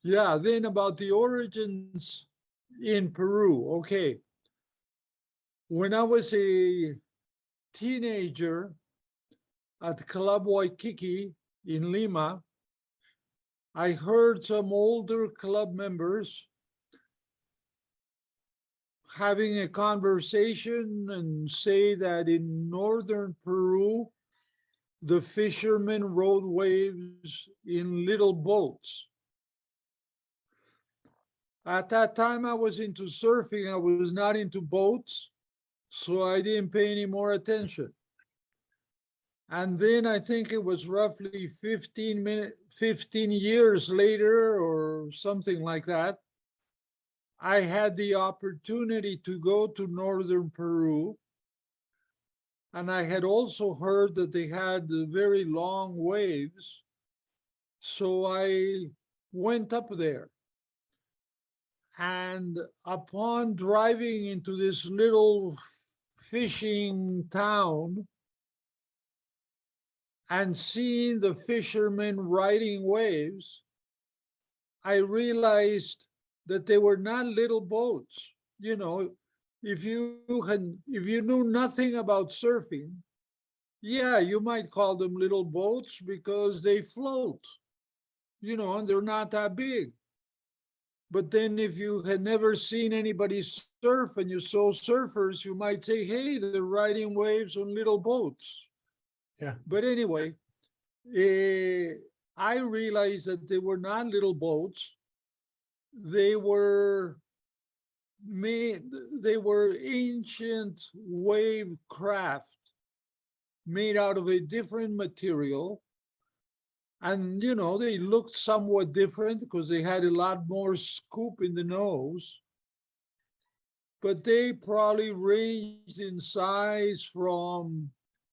Yeah, then about the origins in Peru. Okay, when I was a teenager at Club Waikiki in Lima, I heard some older club members having a conversation and say that in northern Peru, the fishermen rode waves in little boats. At that time, I was into surfing. I was not into boats, so I didn't pay any more attention. And then I think it was roughly 15 years later or something like that, I had the opportunity to go to northern Peru. And I had also heard that they had very long waves. So I went up there. And upon driving into this little fishing town and seeing the fishermen riding waves, I realized that they were not little boats. You know, if you knew nothing about surfing, yeah, you might call them little boats because they float, you know, and they're not that big. But then if you had never seen anybody surf and you saw surfers, you might say, hey, they're riding waves on little boats. Yeah. But anyway, eh, I realized that they were not little boats. They were made, they were ancient wave craft made out of a different material. And, you know, they looked somewhat different because they had a lot more scoop in the nose, but they probably ranged in size from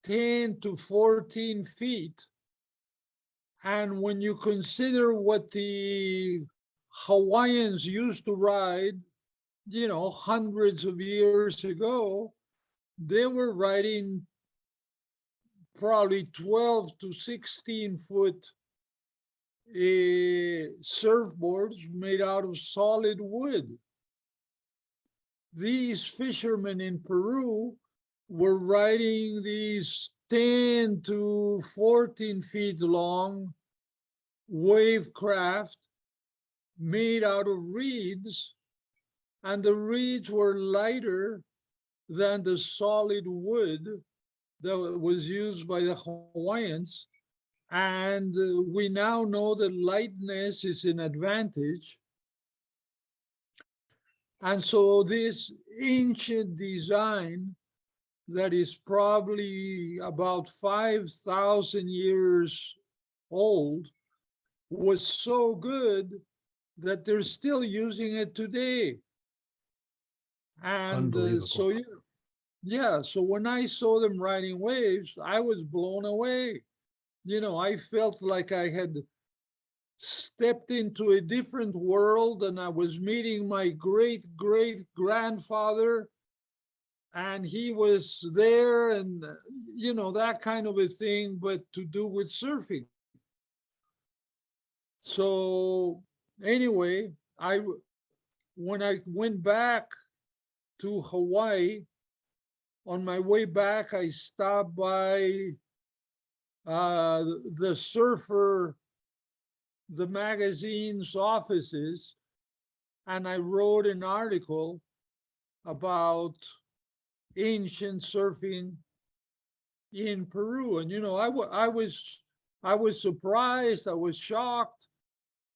10 to 14 feet. And when you consider what the Hawaiians used to ride, you know, hundreds of years ago, they were riding probably 12 to 16-foot surfboards made out of solid wood. These fishermen in Peru were riding these 10 to 14 feet long wave craft made out of reeds, and the reeds were lighter than the solid wood that was used by the Hawaiians. And we now know that lightness is an advantage. And so this ancient design that is probably about 5,000 years old was so good that they're still using it today. And Unbelievable. yeah, so when I saw them riding waves, I was blown away. You know, I felt like I had stepped into a different world and I was meeting my great great grandfather and he was there and, you know, that kind of a thing, but to do with surfing. So anyway, when I went back to Hawaii, on my way back, I stopped by the Surfer, the magazine's offices, and I wrote an article about ancient surfing in Peru. And you know, I was surprised, I was shocked,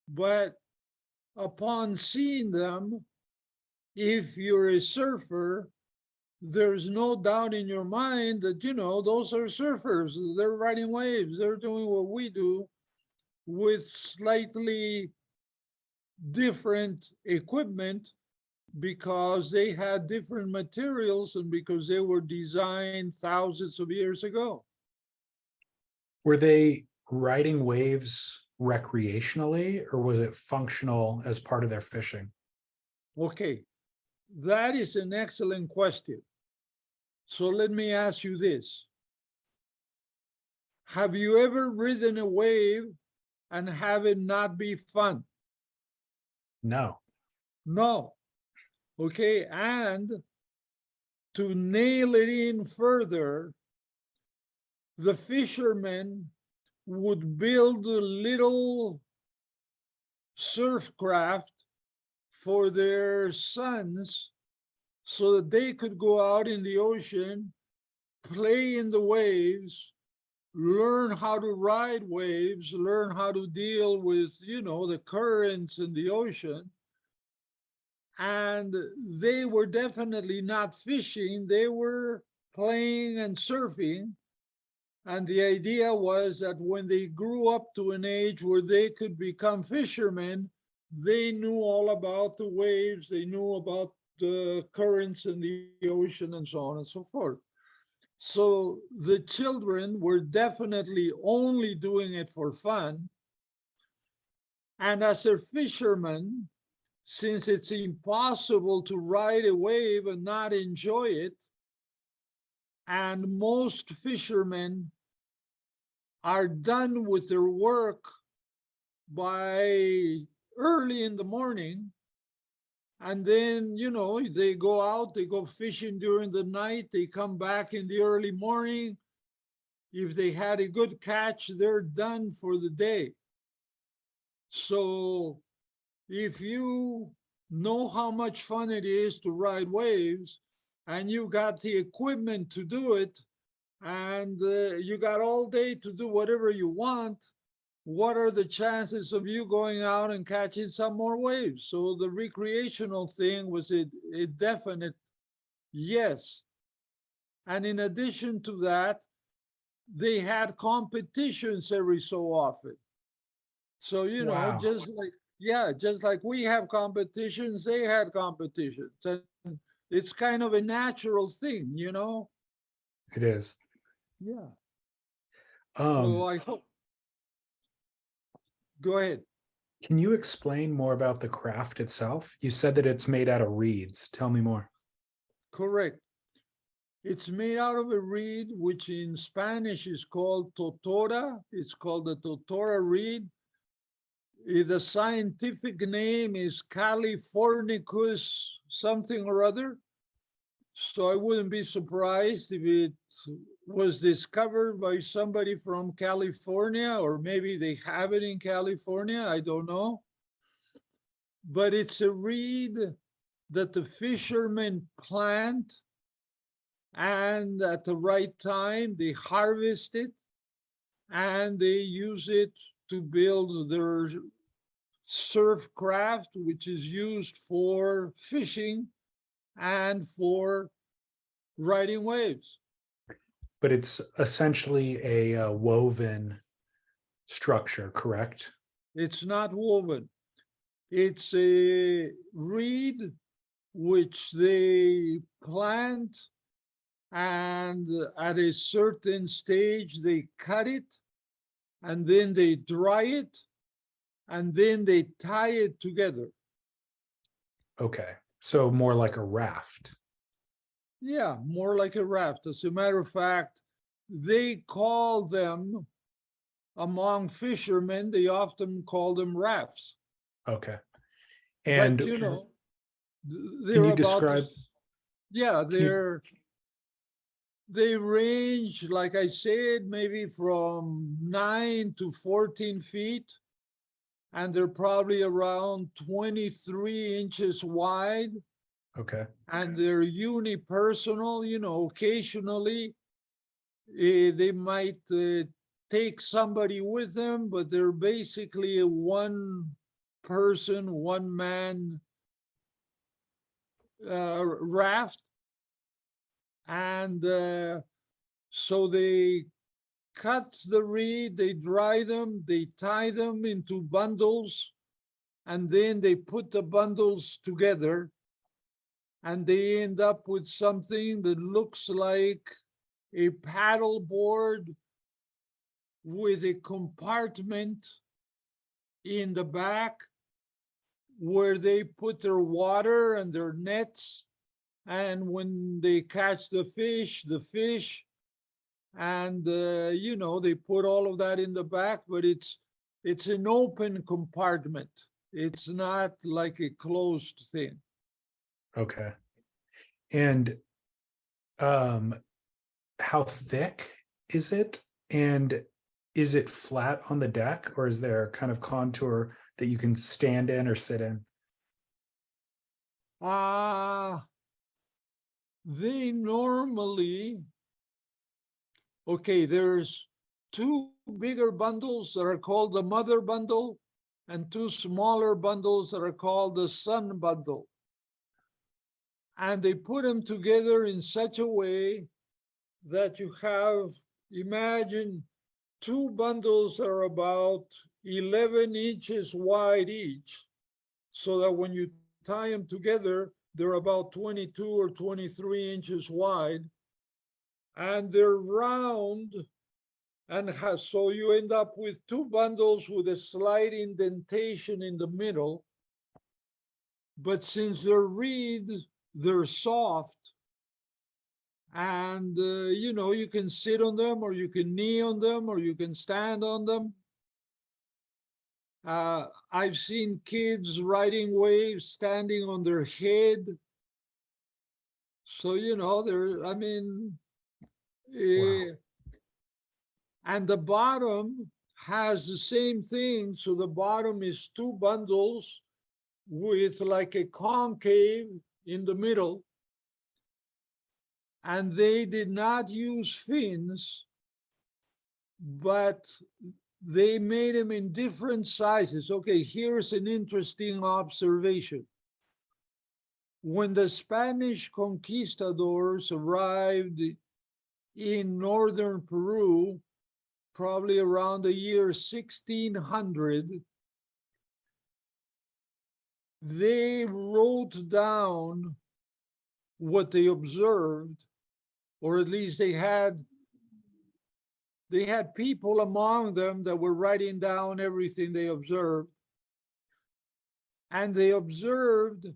but upon seeing them, if you're a surfer, there's no doubt in your mind that, you know, those are surfers. They're riding waves. They're doing what we do with slightly different equipment because they had different materials and because they were designed thousands of years ago. Were they riding waves recreationally, or was it functional as part of their fishing? Okay, that is an excellent question. So let me ask you this. Have you ever ridden a wave and have it not be fun? No. No. Okay, and to nail it in further, the fishermen would build a little surf craft for their sons so that they could go out in the ocean, play in the waves, learn how to ride waves, learn how to deal with, the currents in the ocean. And they were definitely not fishing, they were playing and surfing. And the idea was that when they grew up to an age where they could become fishermen, they knew all about the waves, they knew about the currents in the ocean, and so on and so forth. So the children were definitely only doing it for fun. And as a fisherman, since it's impossible to ride a wave and not enjoy it, and most fishermen are done with their work by early in the morning, and then they go out, they go fishing during the night, they come back in the early morning. If they had a good catch, they're done for the day. So if you know how much fun it is to ride waves, and you got the equipment to do it, and you got all day to do whatever you want, what are the chances of you going out and catching some more waves? So the recreational thing was a definite yes. And in addition to that, they had competitions every so often. So, Wow. just like we have competitions, they had competitions. And it's kind of a natural thing. It is. Yeah. So Um, I hope, go ahead. can you explain more about the craft itself? You said that it's made out of reeds. Tell me more. Correct. It's made out of a reed, which in Spanish is called totora. It's called the totora reed. The scientific name is Californicus something or other. So I wouldn't be surprised if it was discovered by somebody from California, or maybe they have it in California. I don't know. But it's a reed that the fishermen plant, and at the right time they harvest it, and they use it to build their surf craft, which is used for fishing and for riding waves. But it's essentially a woven structure, correct? It's not woven. It's a reed which they plant, and at a certain stage they cut it, and then they dry it, and then they tie it together. Okay. So more like a raft. Yeah, more like a raft. As a matter of fact, they call them, among fishermen, they often call them rafts. Okay. But And can they're you about describe, this. Yeah, can you, they range, like I said, maybe from 9 to 14 feet, and they're probably around 23 inches wide, okay. and they're unipersonal. Occasionally they might take somebody with them, but they're basically a one person, one man raft. And so they cut the reed, they dry them, they tie them into bundles, and then they put the bundles together, and they end up with something that looks like a paddle board with a compartment in the back where they put their water and their nets. And when they catch the fish, and they put all of that in the back, but it's an open compartment. It's not like a closed thing. Okay. And um, how thick is it? And is it flat on the deck, or is there kind of contour that you can stand in or sit in? Ah, they normally, okay, there's two bigger bundles that are called the mother bundle and two smaller bundles that are called the son bundle. And they put them together in such a way that you have, imagine two bundles are about 11 inches wide each, so that when you tie them together, they're about 22 or 23 inches wide, and they're round, and so you end up with two bundles with a slight indentation in the middle. But since they're reed, they're soft, and you can sit on them, or you can knee on them, or you can stand on them. I've seen kids riding waves standing on their head. So, I mean, Wow. and the bottom has the same thing. So the bottom is two bundles with like a concave in the middle. And they did not use fins, but they made them in different sizes. Okay, here's an interesting observation. When the Spanish conquistadors arrived in northern Peru, probably around the year 1600, they wrote down what they observed, or at least they had people among them that were writing down everything they observed. And they observed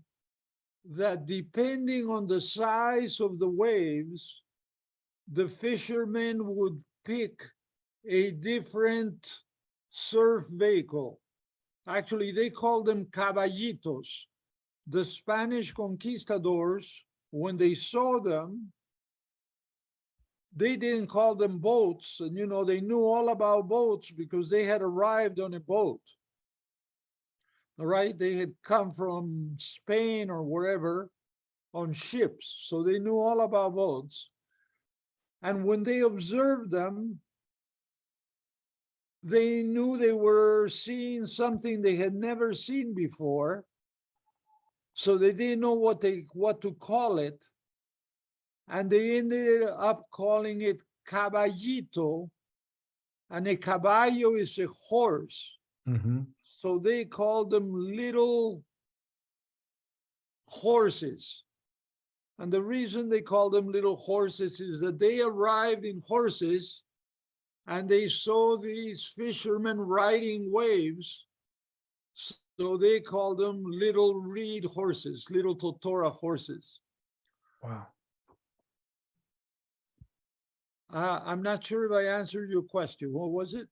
that depending on the size of the waves, the fishermen would pick a different surf vehicle. Actually, they called them caballitos. The Spanish conquistadors, when they saw them, they didn't call them boats. And, they knew all about boats because they had arrived on a boat. All right. They had come from Spain or wherever on ships. So they knew all about boats. And when they observed them, they knew they were seeing something they had never seen before. So they didn't know what to call it. And they ended up calling it caballito. And a caballo is a horse. Mm-hmm. So they called them little horses. And the reason they called them little horses is that they arrived in horses and they saw these fishermen riding waves. So they called them little reed horses, little totora horses. Wow. I'm not sure if I answered your question. What was it?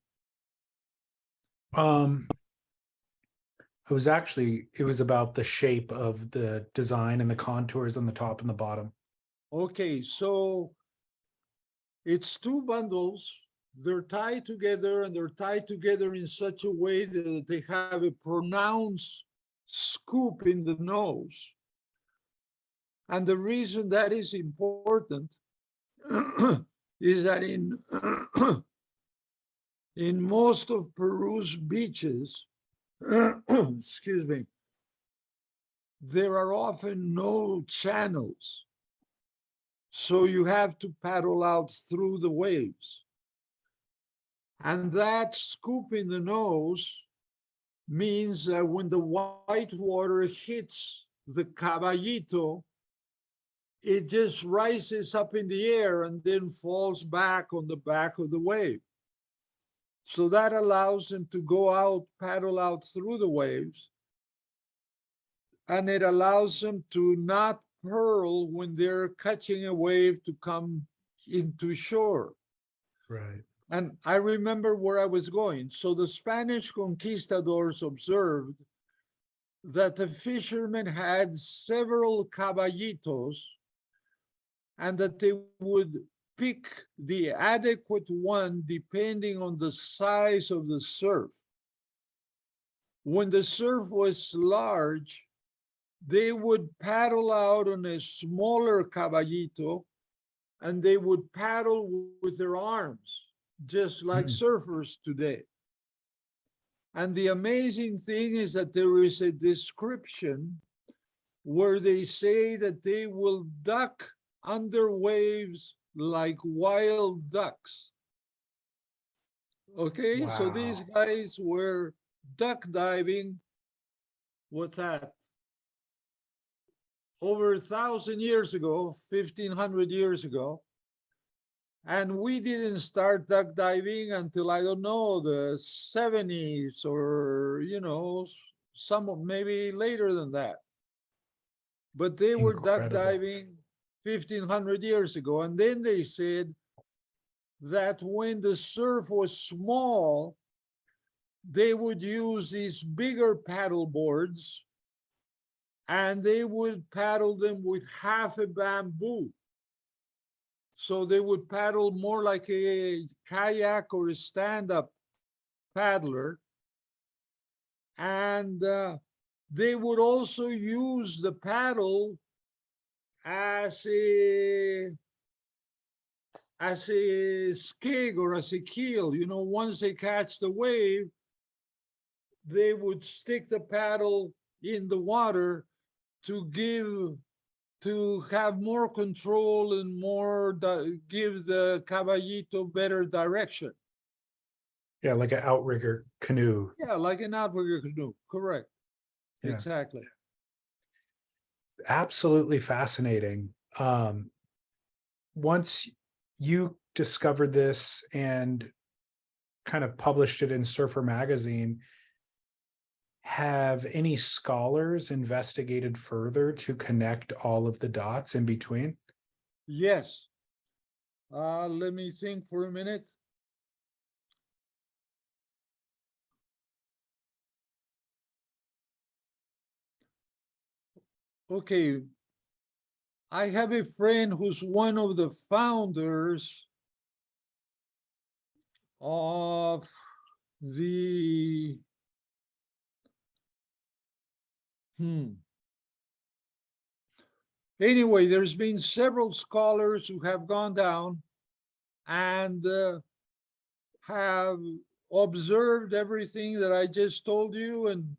Um, it was about the shape of the design and the contours on the top and the bottom. Okay, so it's two bundles. They're tied together, and they're tied together in such a way that they have a pronounced scoop in the nose. And the reason that is important is that in most of Peru's beaches, excuse me, there are often no channels. So you have to paddle out through the waves. And that scoop in the nose means that when the white water hits the caballito, it just rises up in the air and then falls back on the back of the wave. So that allows them to go out, paddle out through the waves, and it allows them to not hurl when they're catching a wave to come into shore. Right. And I remember where I was going. So the Spanish conquistadors observed that the fishermen had several caballitos and that they would pick the adequate one depending on the size of the surf. When the surf was large, they would paddle out on a smaller caballito and they would paddle with their arms, just like Mm. surfers today. And the amazing thing is that there is a description where they say that they will duck under waves like wild ducks. Okay, so these Wow. guys were duck diving. What's that? Over 1,000 years ago, 1,500 years ago. And we didn't start duck diving until, I don't know, the 70s or, some maybe later than that. But they were duck Incredible. diving 1,500 years ago. And then they said that when the surf was small, they would use these bigger paddle boards and they would paddle them with half a bamboo. So they would paddle more like a kayak or a stand-up paddler. And they would also use the paddle as a skig or as a keel. Once they catch the wave, they would stick the paddle in the water to have more control and give the caballito better direction. Yeah, like an outrigger canoe. Yeah, like an outrigger canoe. Correct. Yeah. Exactly. Absolutely fascinating. Once you discovered this and kind of published it in Surfer Magazine, have any scholars investigated further to connect all of the dots in between? Yes. Let me think for a minute. Okay. I have a friend who's one of the founders of the Anyway, there's been several scholars who have gone down and have observed everything that I just told you, and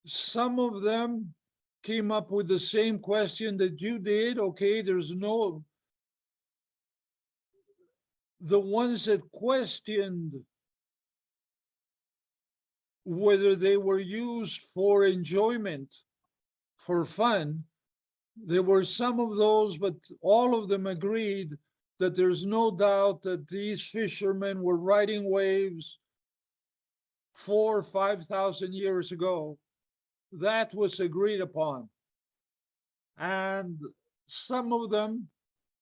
some of them came up with the same question that you did. Okay, the ones that questioned whether they were used for enjoyment, for fun, there were some of those, but all of them agreed that there's no doubt that these fishermen were riding waves 4,000 or 5,000 years ago. That was agreed upon. And some of them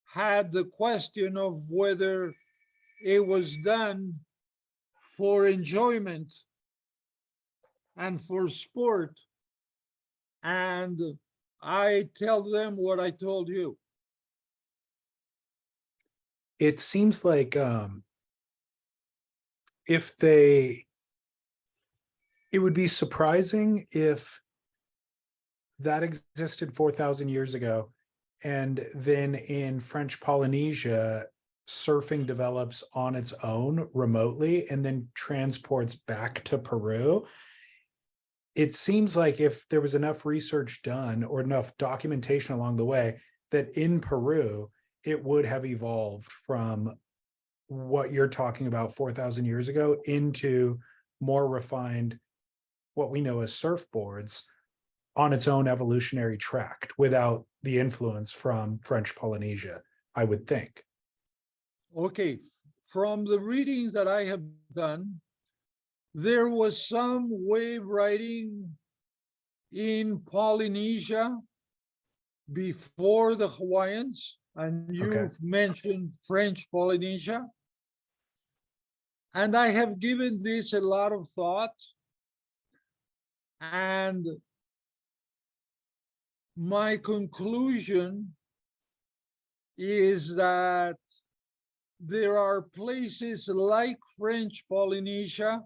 had the question of whether it was done for enjoyment and for sport. And I tell them what I told you. It seems like if they, it would be surprising if that existed 4,000 years ago, and then in French Polynesia, surfing develops on its own remotely and then transports back to Peru. It seems like if there was enough research done or enough documentation along the way, that in Peru, it would have evolved from what you're talking about 4,000 years ago into more refined, what we know as surfboards, on its own evolutionary tract without the influence from French Polynesia, I would think. Okay, from the readings that I have done, there was some wave riding in Polynesia before the Hawaiians, and Okay. you've mentioned French Polynesia. And I have given this a lot of thought. And my conclusion is that there are places like French Polynesia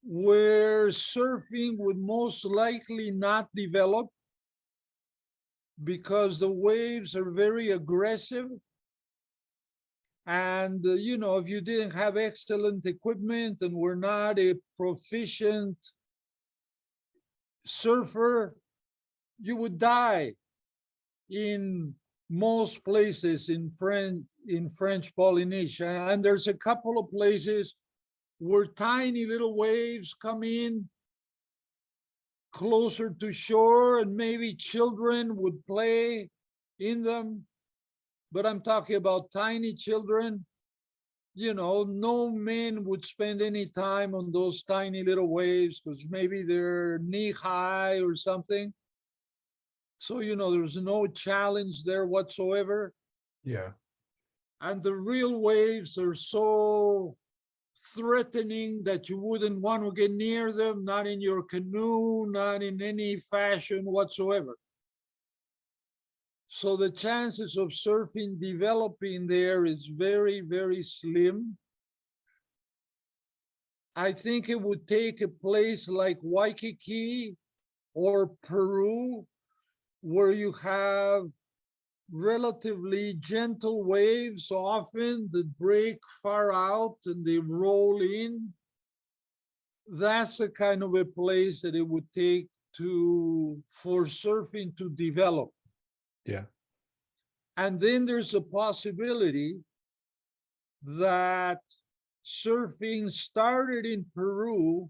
where surfing would most likely not develop because the waves are very aggressive. And, if you didn't have excellent equipment and were not a proficient surfer, you would die in most places in French Polynesia. And there's a couple of places where tiny little waves come in closer to shore, and maybe children would play in them. But I'm talking about tiny children. No men would spend any time on those tiny little waves because maybe they're knee high or something. So, there's no challenge there whatsoever. Yeah. And the real waves are so threatening that you wouldn't want to get near them, not in your canoe, not in any fashion whatsoever. So the chances of surfing developing there is very, very slim. I think it would take a place like Waikiki or Peru, where you have relatively gentle waves often that break far out and they roll in. That's the kind of a place that it would take for surfing to develop. Yeah. And then there's a possibility that surfing started in Peru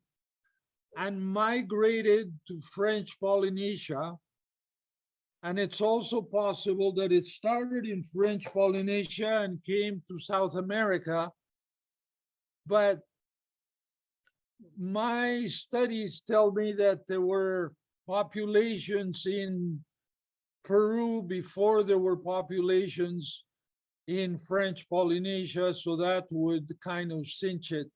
and migrated to French Polynesia. And it's also possible that it started in French Polynesia and came to South America. But my studies tell me that there were populations in Peru before there were populations in French Polynesia, so that would kind of cinch it.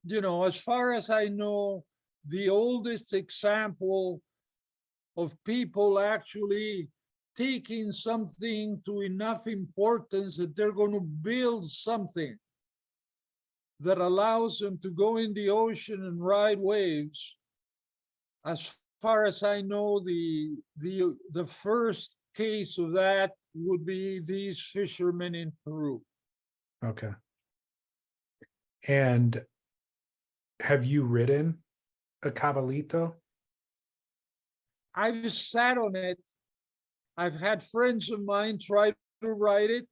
As far as I know, the oldest example of people actually taking something to enough importance that they're going to build something that allows them to go in the ocean and ride waves. As far as I know, the first case of that would be these fishermen in Peru. Okay. And have you ridden a caballito? I've sat on it. I've had friends of mine try to ride it.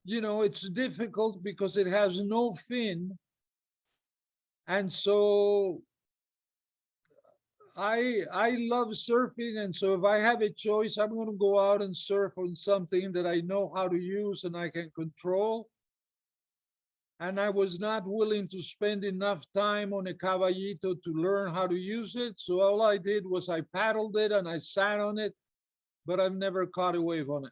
It's difficult because it has no fin. And so I love surfing. And so if I have a choice, I'm going to go out and surf on something that I know how to use and I can control. And I was not willing to spend enough time on a caballito to learn how to use it. So all I did was I paddled it and I sat on it, but I've never caught a wave on it.